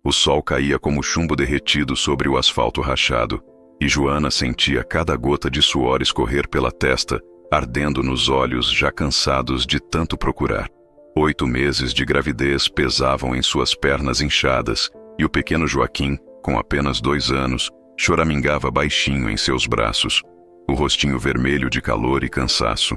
O sol caía como chumbo derretido sobre o asfalto rachado, e Joana sentia cada gota de suor escorrer pela testa, ardendo nos olhos já cansados de tanto procurar. 8 meses de gravidez pesavam em suas pernas inchadas, e o pequeno Joaquim, com apenas 2 anos, choramingava baixinho em seus braços, o rostinho vermelho de calor e cansaço.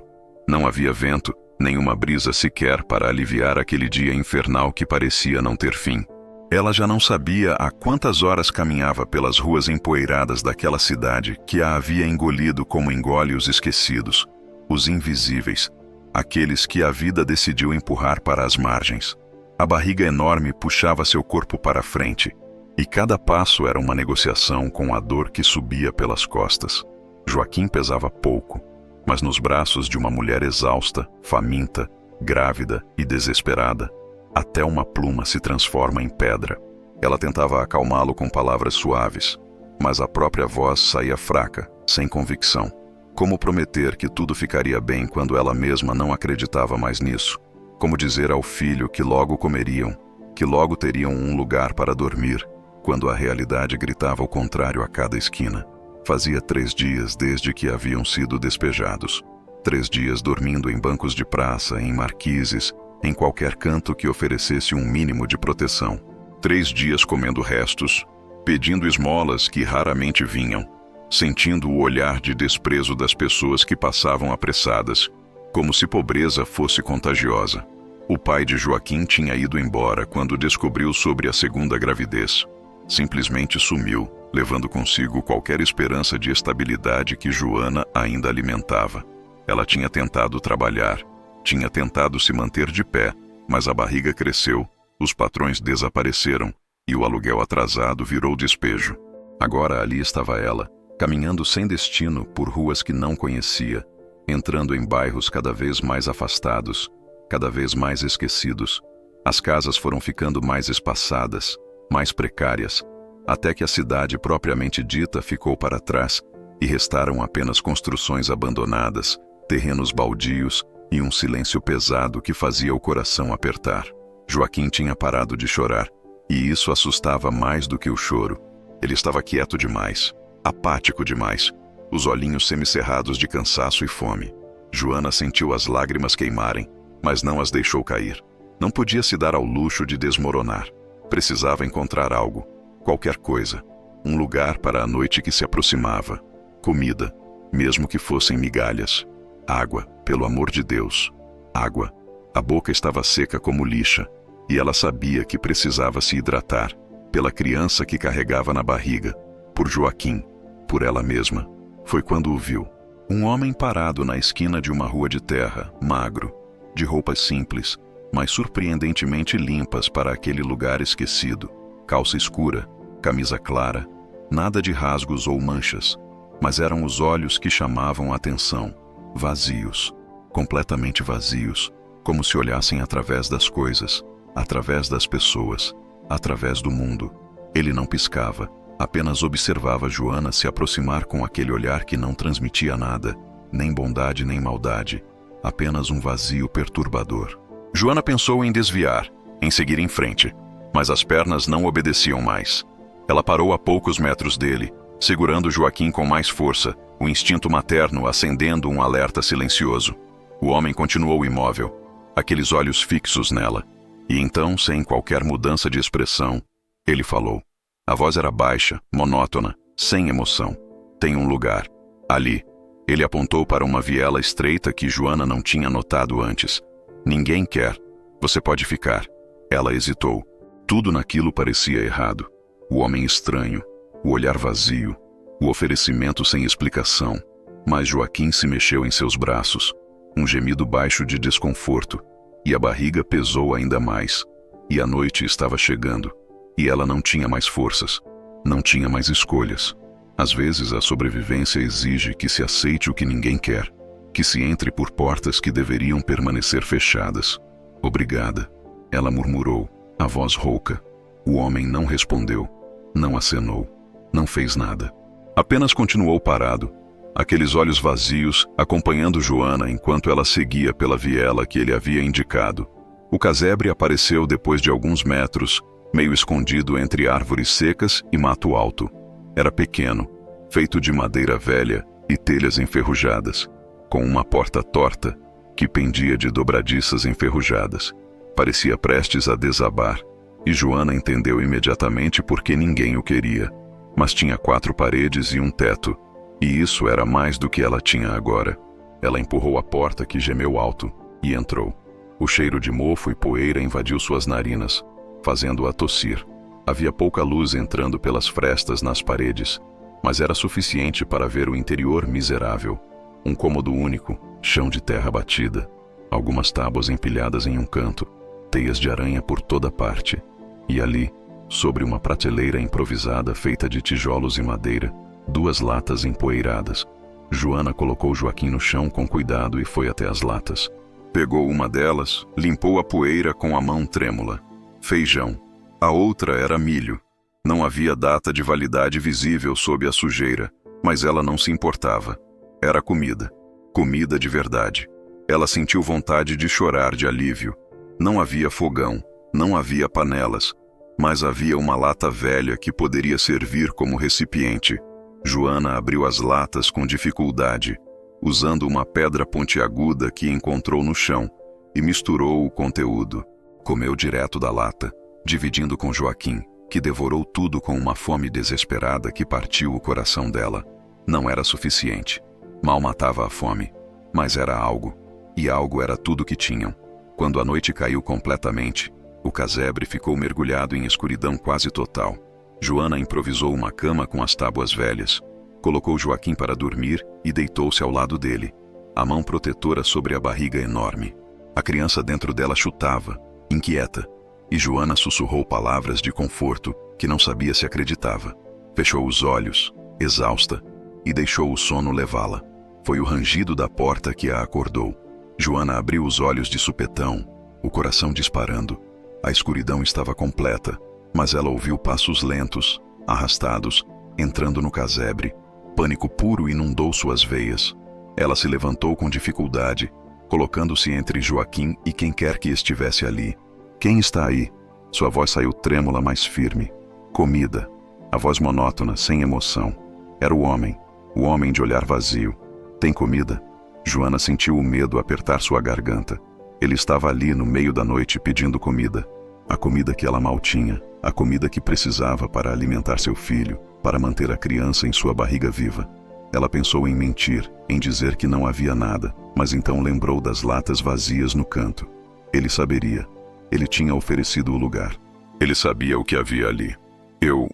Não havia vento, nem uma brisa sequer para aliviar aquele dia infernal que parecia não ter fim. Ela já não sabia há quantas horas caminhava pelas ruas empoeiradas daquela cidade que a havia engolido como engole os esquecidos, os invisíveis, aqueles que a vida decidiu empurrar para as margens. A barriga enorme puxava seu corpo para frente, e cada passo era uma negociação com a dor que subia pelas costas. Joaquim pesava pouco, mas nos braços de uma mulher exausta, faminta, grávida e desesperada, até uma pluma se transforma em pedra. Ela tentava acalmá-lo com palavras suaves, mas a própria voz saía fraca, sem convicção. Como prometer que tudo ficaria bem quando ela mesma não acreditava mais nisso? Como dizer ao filho que logo comeriam, que logo teriam um lugar para dormir, quando a realidade gritava o contrário a cada esquina? Fazia 3 dias desde que haviam sido despejados. 3 dias dormindo em bancos de praça, em marquises, em qualquer canto que oferecesse um mínimo de proteção. 3 dias comendo restos, pedindo esmolas que raramente vinham, sentindo o olhar de desprezo das pessoas que passavam apressadas, como se pobreza fosse contagiosa. O pai de Joaquim tinha ido embora quando descobriu sobre a segunda gravidez. Simplesmente sumiu, levando consigo qualquer esperança de estabilidade que Joana ainda alimentava. Ela tinha tentado trabalhar, tinha tentado se manter de pé, mas a barriga cresceu, os patrões desapareceram e o aluguel atrasado virou despejo. Agora ali estava ela, caminhando sem destino por ruas que não conhecia, entrando em bairros cada vez mais afastados, cada vez mais esquecidos. As casas foram ficando mais espaçadas, mais precárias, até que a cidade propriamente dita ficou para trás e restaram apenas construções abandonadas, terrenos baldios e um silêncio pesado que fazia o coração apertar. Joaquim tinha parado de chorar, e isso assustava mais do que o choro. Ele estava quieto demais, apático demais, os olhinhos semicerrados de cansaço e fome. Joana sentiu as lágrimas queimarem, mas não as deixou cair. Não podia se dar ao luxo de desmoronar. Precisava encontrar algo, qualquer coisa, um lugar para a noite que se aproximava. Comida, mesmo que fossem migalhas. Água, pelo amor de Deus. Água. A boca estava seca como lixa, e ela sabia que precisava se hidratar, pela criança que carregava na barriga, por Joaquim, por ela mesma. Foi quando o viu. Um homem parado na esquina de uma rua de terra, magro, de roupas simples, mas surpreendentemente limpas para aquele lugar esquecido. Calça escura, camisa clara, nada de rasgos ou manchas, mas eram os olhos que chamavam a atenção. Vazios, completamente vazios, como se olhassem através das coisas, através das pessoas, através do mundo. Ele não piscava, apenas observava Joana se aproximar com aquele olhar que não transmitia nada, nem bondade nem maldade, apenas um vazio perturbador. Joana pensou em desviar, em seguir em frente, mas as pernas não obedeciam mais. Ela parou a poucos metros dele, segurando Joaquim com mais força, o instinto materno acendendo um alerta silencioso. O homem continuou imóvel, aqueles olhos fixos nela. E então, sem qualquer mudança de expressão, ele falou. A voz era baixa, monótona, sem emoção. Tem um lugar. Ali. Ele apontou para uma viela estreita que Joana não tinha notado antes. Ninguém quer. Você pode ficar. Ela hesitou. Tudo naquilo parecia errado. O homem estranho, o olhar vazio, o oferecimento sem explicação. Mas Joaquim se mexeu em seus braços. Um gemido baixo de desconforto. E a barriga pesou ainda mais. E a noite estava chegando. E ela não tinha mais forças. Não tinha mais escolhas. Às vezes a sobrevivência exige que se aceite o que ninguém quer. Que se entre por portas que deveriam permanecer fechadas. Obrigada. Ela murmurou, a voz rouca. O homem não respondeu. Não acenou. Não fez nada. Apenas continuou parado. Aqueles olhos vazios, acompanhando Joana enquanto ela seguia pela viela que ele havia indicado. O casebre apareceu depois de alguns metros, meio escondido entre árvores secas e mato alto. Era pequeno, feito de madeira velha e telhas enferrujadas, com uma porta torta que pendia de dobradiças enferrujadas. Parecia prestes a desabar, e Joana entendeu imediatamente por que ninguém o queria. Mas tinha 4 paredes e um teto, e isso era mais do que ela tinha agora. Ela empurrou a porta, que gemeu alto, e entrou. O cheiro de mofo e poeira invadiu suas narinas, fazendo-a tossir. Havia pouca luz entrando pelas frestas nas paredes, mas era suficiente para ver o interior miserável. Um cômodo único, chão de terra batida, algumas tábuas empilhadas em um canto, teias de aranha por toda parte. E ali, sobre uma prateleira improvisada feita de tijolos e madeira, 2 latas empoeiradas. Joana colocou Joaquim no chão com cuidado e foi até as latas. Pegou uma delas, limpou a poeira com a mão trêmula. Feijão. A outra era milho. Não havia data de validade visível sob a sujeira, mas ela não se importava. Era comida. Comida de verdade. Ela sentiu vontade de chorar de alívio. Não havia fogão, não havia panelas, mas havia uma lata velha que poderia servir como recipiente. Joana abriu as latas com dificuldade, usando uma pedra pontiaguda que encontrou no chão, e misturou o conteúdo. Comeu direto da lata, dividindo com Joaquim, que devorou tudo com uma fome desesperada que partiu o coração dela. Não era suficiente. Mal matava a fome, mas era algo, e algo era tudo que tinham. Quando a noite caiu completamente, o casebre ficou mergulhado em escuridão quase total. Joana improvisou uma cama com as tábuas velhas, colocou Joaquim para dormir e deitou-se ao lado dele, a mão protetora sobre a barriga enorme. A criança dentro dela chutava, inquieta, e Joana sussurrou palavras de conforto que não sabia se acreditava. Fechou os olhos, exausta, e deixou o sono levá-la. Foi o rangido da porta que a acordou. Joana abriu os olhos de supetão, o coração disparando. A escuridão estava completa, mas ela ouviu passos lentos, arrastados, entrando no casebre. Pânico puro inundou suas veias. Ela se levantou com dificuldade, colocando-se entre Joaquim e quem quer que estivesse ali. Quem está aí? Sua voz saiu trêmula, mas firme. Comida. A voz monótona, sem emoção. Era o homem de olhar vazio. Tem comida? Joana sentiu o medo apertar sua garganta. Ele estava ali no meio da noite pedindo comida. A comida que ela mal tinha, a comida que precisava para alimentar seu filho, para manter a criança em sua barriga viva. Ela pensou em mentir, em dizer que não havia nada, mas então lembrou das latas vazias no canto. Ele saberia. Ele tinha oferecido o lugar. Ele sabia o que havia ali. Eu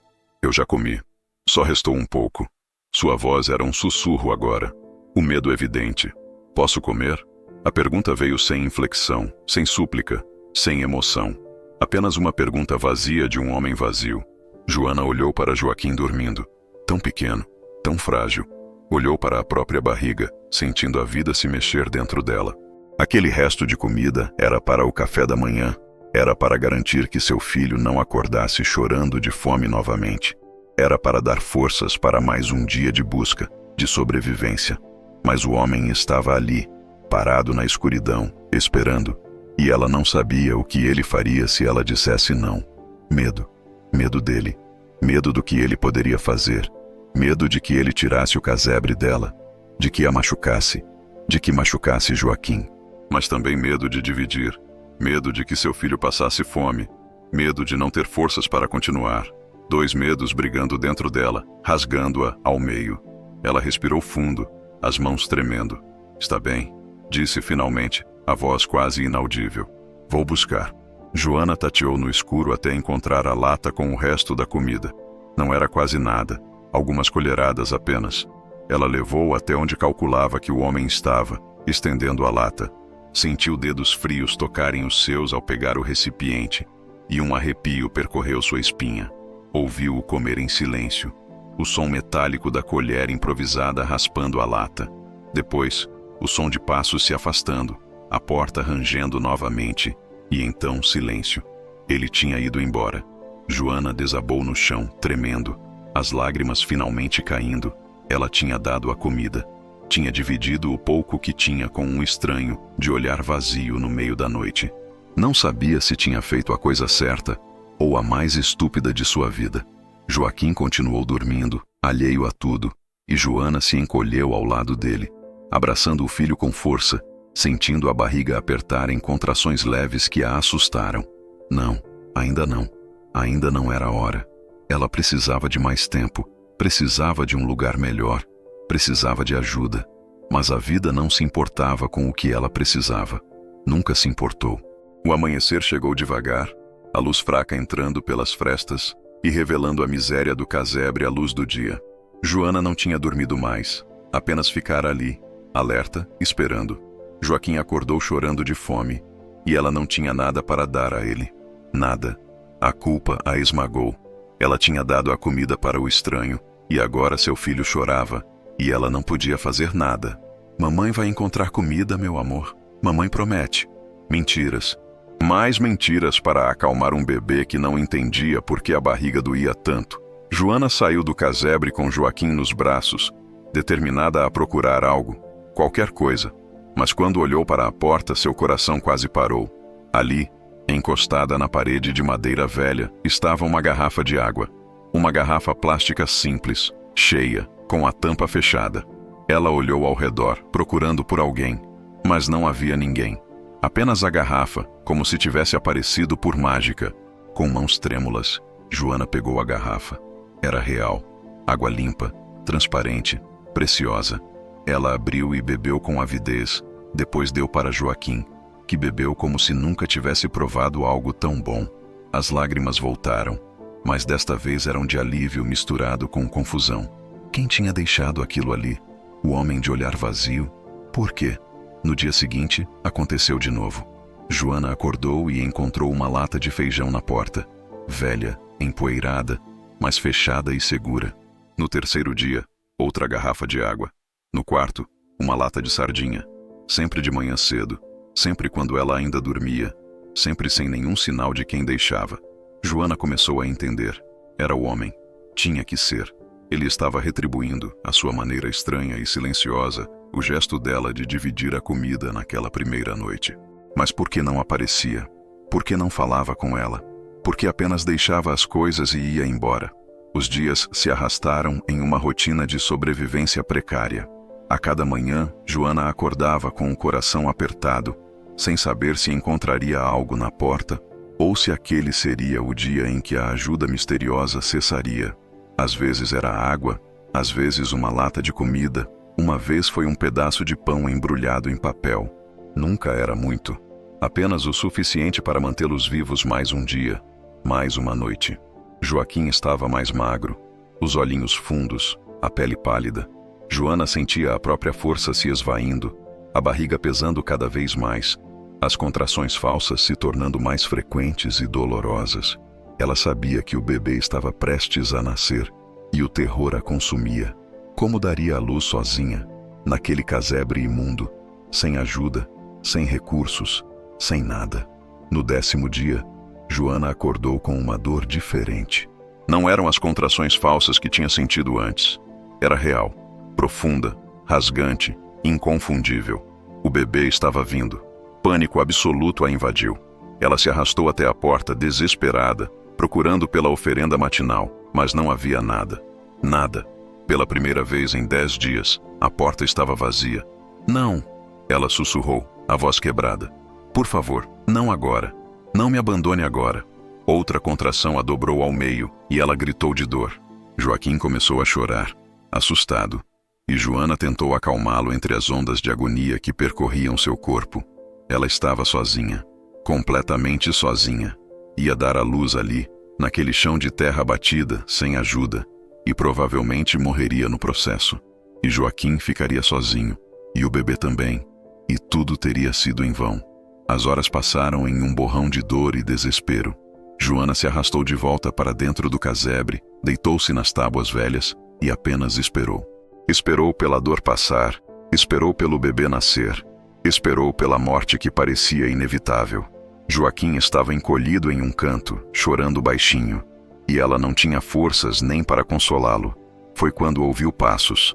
já comi. Só restou um pouco. Sua voz era um sussurro agora. O medo evidente. Posso comer? A pergunta veio sem inflexão, sem súplica, sem emoção. Apenas uma pergunta vazia de um homem vazio. Joana olhou para Joaquim dormindo. Tão pequeno, tão frágil. Olhou para a própria barriga, sentindo a vida se mexer dentro dela. Aquele resto de comida era para o café da manhã. Era para garantir que seu filho não acordasse chorando de fome novamente. Era para dar forças para mais um dia de busca, de sobrevivência. Mas o homem estava ali, parado na escuridão, esperando. E ela não sabia o que ele faria se ela dissesse não. Medo. Medo dele. Medo do que ele poderia fazer. Medo de que ele tirasse o casebre dela. De que a machucasse. De que machucasse Joaquim. Mas também medo de dividir. Medo de que seu filho passasse fome. Medo de não ter forças para continuar. 2 medos brigando dentro dela, rasgando-a ao meio. Ela respirou fundo, as mãos tremendo. Está bem, disse finalmente, a voz quase inaudível. Vou buscar. Joana tateou no escuro até encontrar a lata com o resto da comida. Não era quase nada, algumas colheradas apenas. Ela levou até onde calculava que o homem estava, estendendo a lata. Sentiu dedos frios tocarem os seus ao pegar o recipiente, e um arrepio percorreu sua espinha. Ouviu-o comer em silêncio, o som metálico da colher improvisada raspando a lata. Depois, o som de passos se afastando, a porta rangendo novamente, e então silêncio. Ele tinha ido embora. Joana desabou no chão, tremendo, as lágrimas finalmente caindo. Ela tinha dado a comida. Tinha dividido o pouco que tinha com um estranho, de olhar vazio no meio da noite. Não sabia se tinha feito a coisa certa, ou a mais estúpida de sua vida. Joaquim continuou dormindo, alheio a tudo, e Joana se encolheu ao lado dele, abraçando o filho com força, sentindo a barriga apertar em contrações leves que a assustaram. Não, ainda não. Ainda não era a hora. Ela precisava de mais tempo, precisava de um lugar melhor, precisava de ajuda. Mas a vida não se importava com o que ela precisava. Nunca se importou. O amanhecer chegou devagar, a luz fraca entrando pelas frestas e revelando a miséria do casebre à luz do dia. Joana não tinha dormido mais, apenas ficara ali, alerta, esperando. Joaquim acordou chorando de fome, e ela não tinha nada para dar a ele. Nada. A culpa a esmagou. Ela tinha dado a comida para o estranho, e agora seu filho chorava, e ela não podia fazer nada. Mamãe vai encontrar comida, meu amor. Mamãe promete. Mentiras. Mais mentiras para acalmar um bebê que não entendia por que a barriga doía tanto. Joana saiu do casebre com Joaquim nos braços, determinada a procurar algo, qualquer coisa. Mas quando olhou para a porta, seu coração quase parou. Ali, encostada na parede de madeira velha, estava uma garrafa de água. Uma garrafa plástica simples, cheia, com a tampa fechada. Ela olhou ao redor, procurando por alguém, mas não havia ninguém. Apenas a garrafa, como se tivesse aparecido por mágica. Com mãos trêmulas, Joana pegou a garrafa. Era real. Água limpa, transparente, preciosa. Ela abriu e bebeu com avidez. Depois deu para Joaquim, que bebeu como se nunca tivesse provado algo tão bom. As lágrimas voltaram, mas desta vez eram de alívio misturado com confusão. Quem tinha deixado aquilo ali? O homem de olhar vazio? Por quê? No dia seguinte, aconteceu de novo. Joana acordou e encontrou uma lata de feijão na porta. Velha, empoeirada, mas fechada e segura. No terceiro dia, outra garrafa de água. No quarto, uma lata de sardinha. Sempre de manhã cedo, sempre quando ela ainda dormia, sempre sem nenhum sinal de quem deixava. Joana começou a entender. Era o homem. Tinha que ser. Ele estava retribuindo, à sua maneira estranha e silenciosa, o gesto dela de dividir a comida naquela primeira noite. Mas por que não aparecia? Por que não falava com ela? Por que apenas deixava as coisas e ia embora? Os dias se arrastaram em uma rotina de sobrevivência precária. A cada manhã, Joana acordava com o coração apertado, sem saber se encontraria algo na porta ou se aquele seria o dia em que a ajuda misteriosa cessaria. Às vezes era água, às vezes uma lata de comida, uma vez foi um pedaço de pão embrulhado em papel. Nunca era muito, apenas o suficiente para mantê-los vivos mais um dia, mais uma noite. Joaquim estava mais magro, os olhinhos fundos, a pele pálida. Joana sentia a própria força se esvaindo, a barriga pesando cada vez mais, as contrações falsas se tornando mais frequentes e dolorosas. Ela sabia que o bebê estava prestes a nascer, e o terror a consumia. Como daria à luz sozinha, naquele casebre imundo, sem ajuda, sem recursos, sem nada? No 10º dia, Joana acordou com uma dor diferente. Não eram as contrações falsas que tinha sentido antes. Era real, profunda, rasgante, inconfundível. O bebê estava vindo. Pânico absoluto a invadiu. Ela se arrastou até a porta, desesperada, procurando pela oferenda matinal, mas não havia nada. Nada. Pela primeira vez em 10 dias, a porta estava vazia. Não! Ela sussurrou, a voz quebrada. Por favor, não agora. Não me abandone agora. Outra contração a dobrou ao meio, e ela gritou de dor. Joaquim começou a chorar, assustado, e Joana tentou acalmá-lo entre as ondas de agonia que percorriam seu corpo. Ela estava sozinha, completamente sozinha. Ia dar à luz ali, naquele chão de terra batida, sem ajuda, e provavelmente morreria no processo. E Joaquim ficaria sozinho, e o bebê também, e tudo teria sido em vão. As horas passaram em um borrão de dor e desespero. Joana se arrastou de volta para dentro do casebre, deitou-se nas tábuas velhas e apenas esperou. Esperou pela dor passar, esperou pelo bebê nascer, esperou pela morte que parecia inevitável. Joaquim estava encolhido em um canto, chorando baixinho, e ela não tinha forças nem para consolá-lo. Foi quando ouviu passos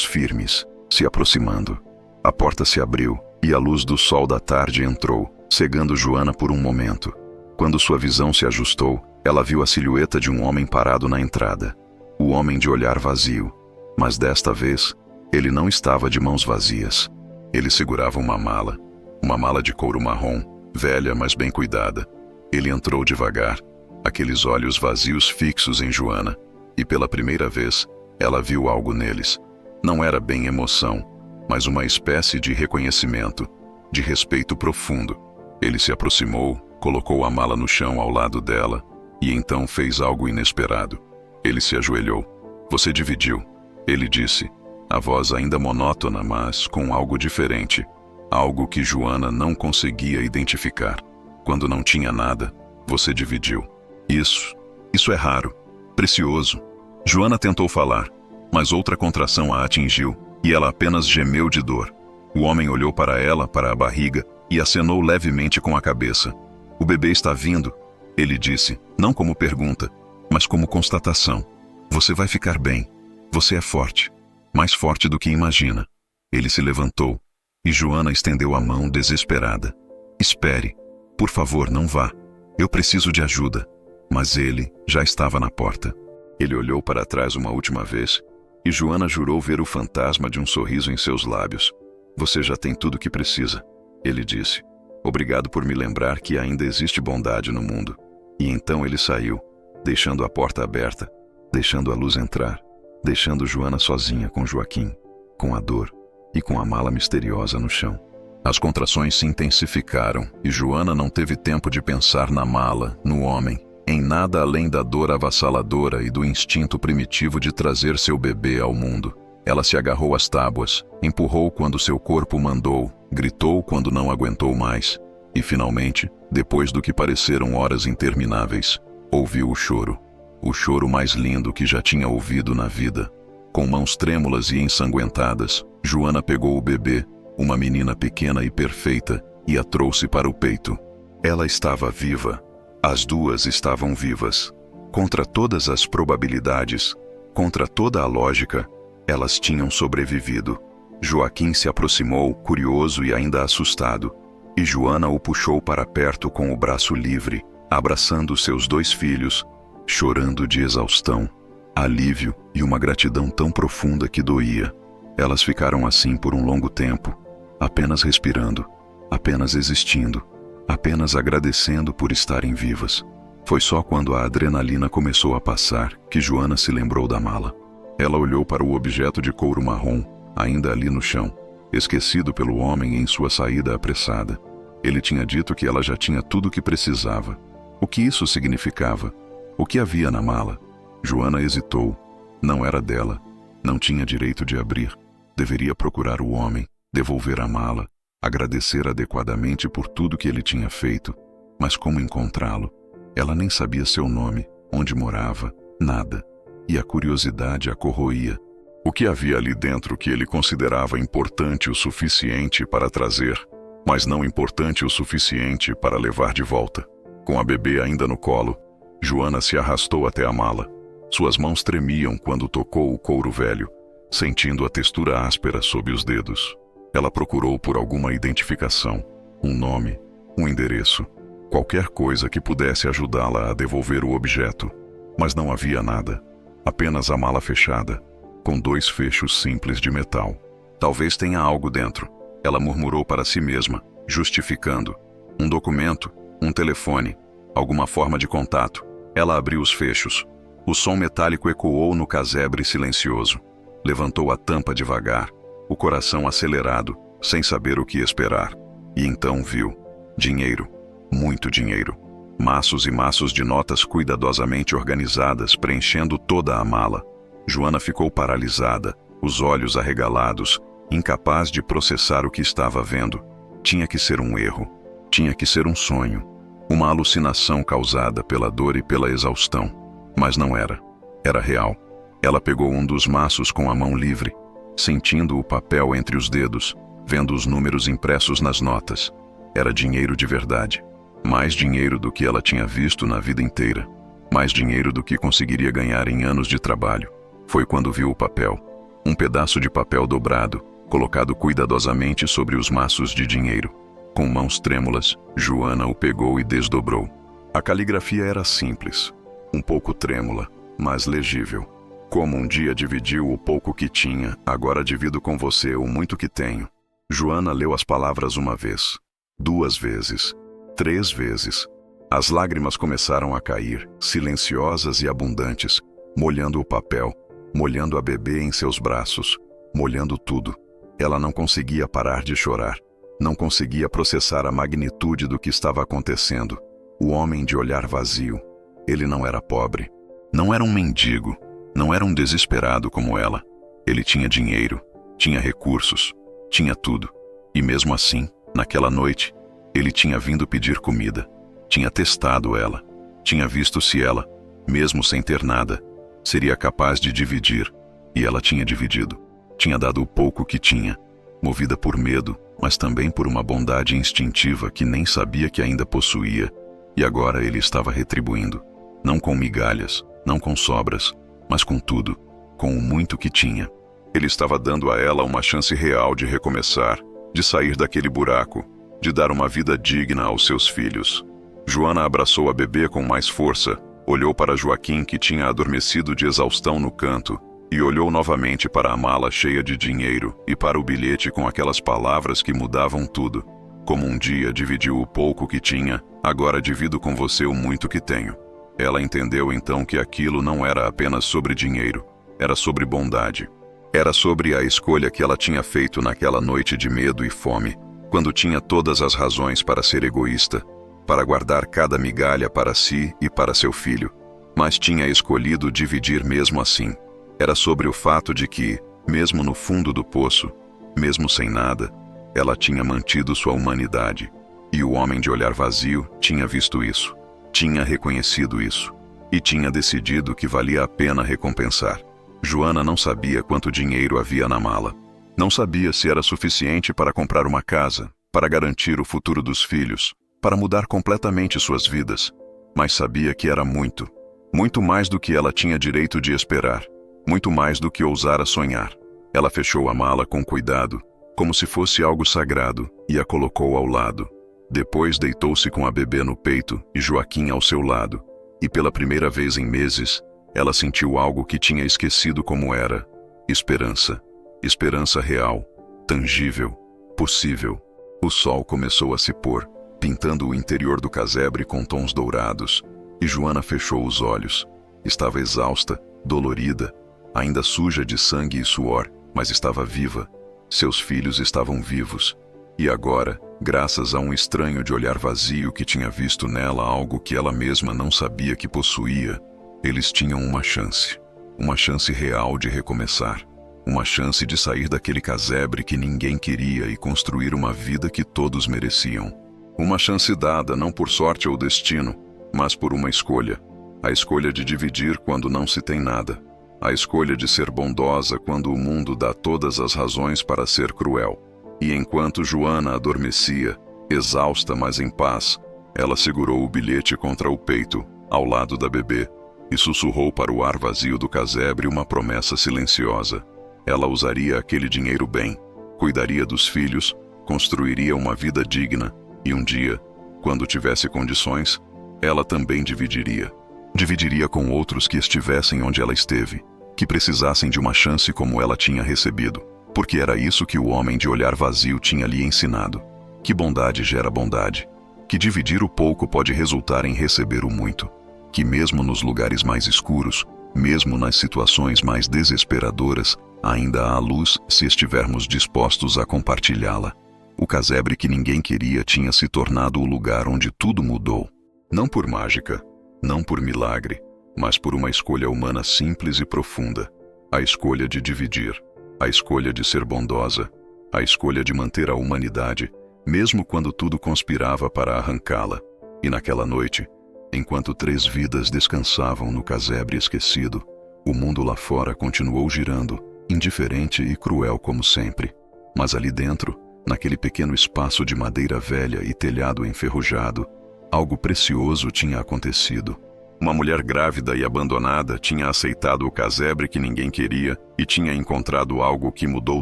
firmes, se aproximando. A porta se abriu, e a luz do sol da tarde entrou, cegando Joana por um momento. Quando sua visão se ajustou, ela viu a silhueta de um homem parado na entrada. O homem de olhar vazio. Mas desta vez, ele não estava de mãos vazias. Ele segurava uma mala de couro marrom, velha mas bem cuidada. Ele entrou devagar, aqueles olhos vazios fixos em Joana, e pela primeira vez, ela viu algo neles. Não era bem emoção, mas uma espécie de reconhecimento, de respeito profundo. Ele se aproximou, colocou a mala no chão ao lado dela, e então fez algo inesperado. Ele se ajoelhou. Você dividiu, ele disse, a voz ainda monótona, mas com algo diferente, algo que Joana não conseguia identificar. Quando não tinha nada, você dividiu. Isso é raro, precioso. Joana tentou falar, mas outra contração a atingiu, e ela apenas gemeu de dor. O homem olhou para ela, para a barriga, e acenou levemente com a cabeça. O bebê está vindo, ele disse, não como pergunta, mas como constatação. Você vai ficar bem. Você é forte. Mais forte do que imagina. Ele se levantou, e Joana estendeu a mão desesperada. Espere. Por favor, não vá. Eu preciso de ajuda. Mas ele já estava na porta. Ele olhou para trás uma última vez, e Joana jurou ver o fantasma de um sorriso em seus lábios. Você já tem tudo o que precisa, ele disse. Obrigado por me lembrar que ainda existe bondade no mundo. E então ele saiu, deixando a porta aberta, deixando a luz entrar, deixando Joana sozinha com Joaquim, com a dor e com a mala misteriosa no chão. As contrações se intensificaram e Joana não teve tempo de pensar na mala, no homem, em nada além da dor avassaladora e do instinto primitivo de trazer seu bebê ao mundo. Ela se agarrou às tábuas, empurrou quando seu corpo mandou, gritou quando não aguentou mais. E finalmente, depois do que pareceram horas intermináveis, ouviu o choro mais lindo que já tinha ouvido na vida. Com mãos trêmulas e ensanguentadas, Joana pegou o bebê, uma menina pequena e perfeita, e a trouxe para o peito. Ela estava viva. As duas estavam vivas. Contra todas as probabilidades, contra toda a lógica, elas tinham sobrevivido. Joaquim se aproximou, curioso e ainda assustado, e Joana o puxou para perto com o braço livre, abraçando seus dois filhos, chorando de exaustão, alívio e uma gratidão tão profunda que doía. Elas ficaram assim por um longo tempo, apenas respirando, apenas existindo, apenas agradecendo por estarem vivas. Foi só quando a adrenalina começou a passar que Joana se lembrou da mala. Ela olhou para o objeto de couro marrom, ainda ali no chão, esquecido pelo homem em sua saída apressada. Ele tinha dito que ela já tinha tudo o que precisava. O que isso significava? O que havia na mala? Joana hesitou. Não era dela. Não tinha direito de abrir. Deveria procurar o homem, devolver a mala, agradecer adequadamente por tudo que ele tinha feito. Mas como encontrá-lo? Ela nem sabia seu nome, onde morava, nada. E a curiosidade a corroía. O que havia ali dentro que ele considerava importante o suficiente para trazer, mas não importante o suficiente para levar de volta? Com a bebê ainda no colo, Joana se arrastou até a mala. Suas mãos tremiam quando tocou o couro velho, sentindo a textura áspera sob os dedos. Ela procurou por alguma identificação, um nome, um endereço, qualquer coisa que pudesse ajudá-la a devolver o objeto, mas não havia nada. Apenas a mala fechada, com 2 fechos simples de metal. Talvez tenha algo dentro, ela murmurou para si mesma, justificando. Um documento, um telefone, alguma forma de contato. Ela abriu os fechos. O som metálico ecoou no casebre silencioso. Levantou a tampa devagar, o coração acelerado, sem saber o que esperar. E então viu. Dinheiro. Muito dinheiro. Maços e maços de notas cuidadosamente organizadas preenchendo toda a mala. Joana ficou paralisada, os olhos arregalados, incapaz de processar o que estava vendo. Tinha que ser um erro. Tinha que ser um sonho. Uma alucinação causada pela dor e pela exaustão. Mas não era. Era real. Ela pegou um dos maços com a mão livre, sentindo o papel entre os dedos, vendo os números impressos nas notas. Era dinheiro de verdade. Mais dinheiro do que ela tinha visto na vida inteira. Mais dinheiro do que conseguiria ganhar em anos de trabalho. Foi quando viu o papel. Um pedaço de papel dobrado, colocado cuidadosamente sobre os maços de dinheiro. Com mãos trêmulas, Joana o pegou e desdobrou. A caligrafia era simples, um pouco trêmula, mas legível. Como um dia dividiu o pouco que tinha, agora divido com você o muito que tenho. Joana leu as palavras uma vez, 2 vezes, 3 vezes. As lágrimas começaram a cair, silenciosas e abundantes, molhando o papel, molhando a bebê em seus braços, molhando tudo. Ela não conseguia parar de chorar. Não conseguia processar a magnitude do que estava acontecendo. O homem de olhar vazio. Ele não era pobre. Não era um mendigo. Não era um desesperado como ela. Ele tinha dinheiro, tinha recursos, tinha tudo. E mesmo assim, naquela noite, ele tinha vindo pedir comida. Tinha testado ela. Tinha visto se ela, mesmo sem ter nada, seria capaz de dividir. E ela tinha dividido. Tinha dado o pouco que tinha, movida por medo, mas também por uma bondade instintiva que nem sabia que ainda possuía. E agora ele estava retribuindo. Não com migalhas, não com sobras, mas com tudo, com o muito que tinha. Ele estava dando a ela uma chance real de recomeçar, de sair daquele buraco, de dar uma vida digna aos seus filhos. Joana abraçou a bebê com mais força, olhou para Joaquim, que tinha adormecido de exaustão no canto, e olhou novamente para a mala cheia de dinheiro e para o bilhete com aquelas palavras que mudavam tudo. Como um dia dividiu o pouco que tinha, agora divido com você o muito que tenho. Ela entendeu então que aquilo não era apenas sobre dinheiro, era sobre bondade. Era sobre a escolha que ela tinha feito naquela noite de medo e fome, quando tinha todas as razões para ser egoísta, para guardar cada migalha para si e para seu filho, mas tinha escolhido dividir mesmo assim. Era sobre o fato de que, mesmo no fundo do poço, mesmo sem nada, ela tinha mantido sua humanidade. E o homem de olhar vazio tinha visto isso, tinha reconhecido isso, e tinha decidido que valia a pena recompensar. Joana não sabia quanto dinheiro havia na mala. Não sabia se era suficiente para comprar uma casa, para garantir o futuro dos filhos, para mudar completamente suas vidas. Mas sabia que era muito, muito mais do que ela tinha direito de esperar. Muito mais do que ousara sonhar. Ela fechou a mala com cuidado, como se fosse algo sagrado, e a colocou ao lado. Depois deitou-se com a bebê no peito e Joaquim ao seu lado. E pela primeira vez em meses, ela sentiu algo que tinha esquecido como era. Esperança. Esperança real, tangível, possível. O sol começou a se pôr, pintando o interior do casebre com tons dourados. E Joana fechou os olhos. Estava exausta, dolorida, ainda suja de sangue e suor, mas estava viva. Seus filhos estavam vivos. E agora, graças a um estranho de olhar vazio que tinha visto nela algo que ela mesma não sabia que possuía, eles tinham uma chance real de recomeçar, uma chance de sair daquele casebre que ninguém queria e construir uma vida que todos mereciam. Uma chance dada não por sorte ou destino, mas por uma escolha. A escolha de dividir quando não se tem nada. A escolha de ser bondosa quando o mundo dá todas as razões para ser cruel. E enquanto Joana adormecia, exausta mas em paz, ela segurou o bilhete contra o peito, ao lado da bebê, e sussurrou para o ar vazio do casebre uma promessa silenciosa. Ela usaria aquele dinheiro bem, cuidaria dos filhos, construiria uma vida digna, e um dia, quando tivesse condições, ela também dividiria. Dividiria com outros que estivessem onde ela esteve, que precisassem de uma chance como ela tinha recebido, porque era isso que o homem de olhar vazio tinha lhe ensinado. Que bondade gera bondade, que dividir o pouco pode resultar em receber o muito, que mesmo nos lugares mais escuros, mesmo nas situações mais desesperadoras, ainda há luz se estivermos dispostos a compartilhá-la. O casebre que ninguém queria tinha se tornado o lugar onde tudo mudou. Não por mágica, não por milagre, mas por uma escolha humana simples e profunda. A escolha de dividir, a escolha de ser bondosa, a escolha de manter a humanidade, mesmo quando tudo conspirava para arrancá-la. E naquela noite, enquanto 3 vidas descansavam no casebre esquecido, o mundo lá fora continuou girando, indiferente e cruel como sempre. Mas ali dentro, naquele pequeno espaço de madeira velha e telhado enferrujado, algo precioso tinha acontecido. Uma mulher grávida e abandonada tinha aceitado o casebre que ninguém queria e tinha encontrado algo que mudou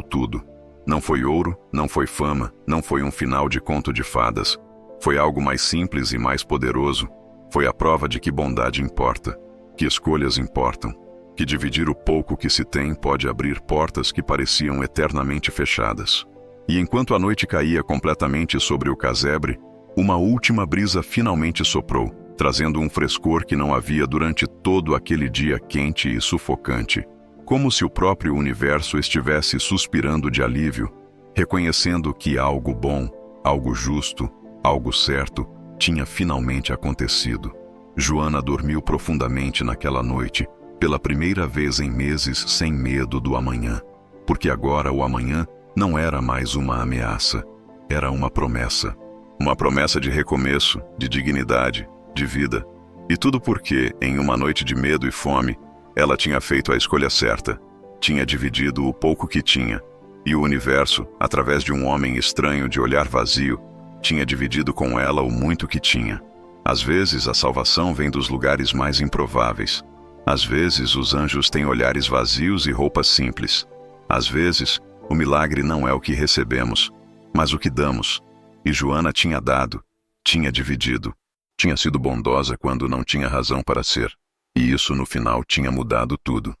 tudo. Não foi ouro, não foi fama, não foi um final de conto de fadas. Foi algo mais simples e mais poderoso. Foi a prova de que bondade importa, que escolhas importam, que dividir o pouco que se tem pode abrir portas que pareciam eternamente fechadas. E enquanto a noite caía completamente sobre o casebre, uma última brisa finalmente soprou, trazendo um frescor que não havia durante todo aquele dia quente e sufocante, como se o próprio universo estivesse suspirando de alívio, reconhecendo que algo bom, algo justo, algo certo, tinha finalmente acontecido. Joana dormiu profundamente naquela noite, pela primeira vez em meses sem medo do amanhã, porque agora o amanhã não era mais uma ameaça, era uma promessa. Uma promessa de recomeço, de dignidade, de vida. E tudo porque, em uma noite de medo e fome, ela tinha feito a escolha certa, tinha dividido o pouco que tinha, e o universo, através de um homem estranho de olhar vazio, tinha dividido com ela o muito que tinha. Às vezes a salvação vem dos lugares mais improváveis. Às vezes os anjos têm olhares vazios e roupas simples. Às vezes, o milagre não é o que recebemos, mas o que damos. E Joana tinha dado, tinha dividido. Tinha sido bondosa quando não tinha razão para ser. E isso no final tinha mudado tudo.